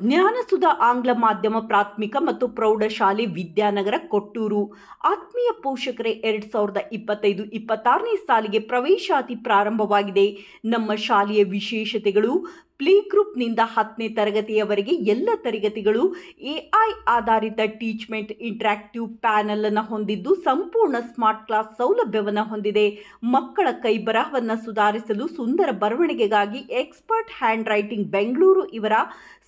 ಜ್ಞಾನಸುಧಾ ಆಂಗ್ಲ ಮಾಧ್ಯಮ ಪ್ರಾಥಮಿಕ ಮತ್ತು ಪ್ರೌಢಶಾಲೆ ವಿದ್ಯಾನಗರ ಕೊಟ್ಟೂರು. ಆತ್ಮೀಯ ಪೋಷಕರೇ, 2025-26ನೇ ಸಾಲಿಗೆ ಪ್ರವೇಶಾತಿ ಪ್ರಾರಂಭವಾಗಿದೆ. ನಮ್ಮ ಶಾಲೆಯ ವಿಶೇಷತೆಗಳು: ಪ್ಲೇ ಗ್ರೂಪ್ನಿಂದ 10ನೇ ತರಗತಿಯವರೆಗೆ ಎಲ್ಲ ತರಗತಿಗಳು AI ಆಧಾರಿತ ಟೀಚ್ಮೆಂಟ್, ಇಂಟರಾಕ್ಟಿವ್ ಪ್ಯಾನಲ್ ಅನ್ನು ಹೊಂದಿದ್ದು ಸಂಪೂರ್ಣ ಸ್ಮಾರ್ಟ್ ಕ್ಲಾಸ್ ಸೌಲಭ್ಯವನ್ನು ಹೊಂದಿದೆ. ಮಕ್ಕಳ ಕೈಬರಹವನ್ನು ಸುಧಾರಿಸಲು ಸುಂದರ ಬರವಣಿಗೆಗಾಗಿ ಎಕ್ಸ್ಪರ್ಟ್ ಹ್ಯಾಂಡ್ ರೈಟಿಂಗ್ ಬೆಂಗಳೂರು ಇವರ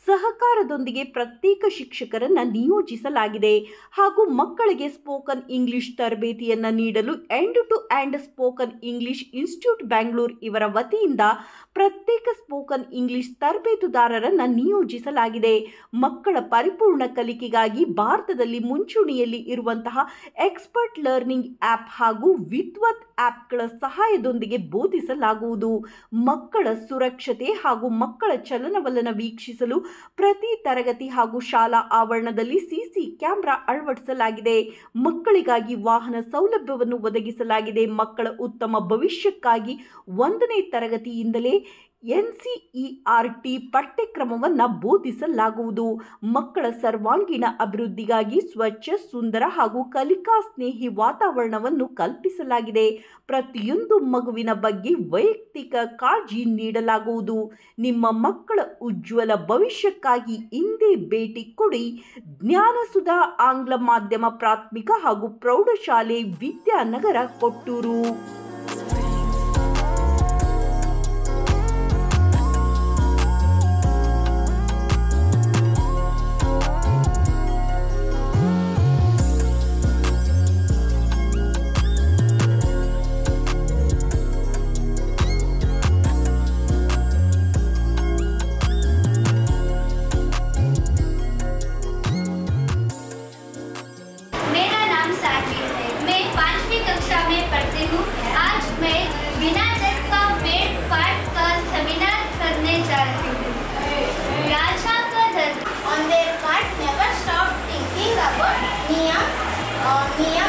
ಸಹಕಾರದೊಂದಿಗೆ ಪ್ರತ್ಯೇಕ ಶಿಕ್ಷಕರನ್ನು ನಿಯೋಜಿಸಲಾಗಿದೆ. ಹಾಗೂ ಮಕ್ಕಳಿಗೆ ಸ್ಪೋಕನ್ ಇಂಗ್ಲಿಷ್ ತರಬೇತಿಯನ್ನು ನೀಡಲು end to end spoken English institute Bengaluru ಇವರ ವತಿಯಿಂದ ಪ್ರತ್ಯೇಕ ಸ್ಪೋಕನ್ ಇಂಗ್ಲಿಷ್ ತರಬೇತುದಾರರನ್ನು ನಿಯೋಜಿಸಲಾಗಿದೆ. ಮಕ್ಕಳ ಪರಿಪೂರ್ಣ ಕಲಿಕೆಗಾಗಿ ಭಾರತದಲ್ಲಿ ಮುಂಚೂಣಿಯಲ್ಲಿ ಇರುವಂತಹ ಎಕ್ಸ್ಪರ್ಟ್ ಲರ್ನಿಂಗ್ ಆ್ಯಪ್ ಹಾಗೂ ವಿದ್ವತ್ ಆ್ಯಪ್ಗಳ ಸಹಾಯದೊಂದಿಗೆ ಬೋಧಿಸಲಾಗುವುದು. ಮಕ್ಕಳ ಸುರಕ್ಷತೆ ಹಾಗೂ ಮಕ್ಕಳ ಚಲನವಲನ ವೀಕ್ಷಿಸಲು ಪ್ರತಿ ತರಗತಿ ಹಾಗೂ ಶಾಲಾ ಆವರಣದಲ್ಲಿ ಸಿಸಿ ಕ್ಯಾಮೆರಾ ಅಳವಡಿಸಲಾಗಿದೆ. ಮಕ್ಕಳಿಗಾಗಿ ವಾಹನ ಸೌಲಭ್ಯವನ್ನು ಒದಗಿಸಲಾಗಿದೆ. ಮಕ್ಕಳ ಉತ್ತಮ ಭವಿಷ್ಯಕ್ಕಾಗಿ 1ನೇ ತರಗತಿಯಿಂದಲೇ NCERT ಪಠ್ಯಕ್ರಮವನ್ನು ಬೋಧಿಸಲಾಗುವುದು. ಮಕ್ಕಳ ಸರ್ವಾಂಗೀಣ ಅಭಿವೃದ್ಧಿಗಾಗಿ ಸ್ವಚ್ಛ, ಸುಂದರ ಹಾಗೂ ಕಲಿಕಾ ಸ್ನೇಹಿ ವಾತಾವರಣವನ್ನು ಕಲ್ಪಿಸಲಾಗಿದೆ. ಪ್ರತಿಯೊಂದು ಮಗುವಿನ ಬಗ್ಗೆ ವೈಯಕ್ತಿಕ ಕಾಳಜಿ ನೀಡಲಾಗುವುದು. ನಿಮ್ಮ ಮಕ್ಕಳ ಉಜ್ವಲ ಭವಿಷ್ಯಕ್ಕಾಗಿ ಇಂದೇ ಭೇಟಿ ಕೊಡಿ. ಜ್ಞಾನಸುಧಾ ಆಂಗ್ಲ ಮಾಧ್ಯಮ ಪ್ರಾಥಮಿಕ ಹಾಗೂ ಪ್ರೌಢಶಾಲೆ ವಿದ್ಯಾನಗರ ಕೊಟ್ಟೂರು. आज मैं बिना जग का पेड़ पाठ का सेमिनार करने जा रही हूँ. राजा का धर्म on their part never stop thinking about Niyam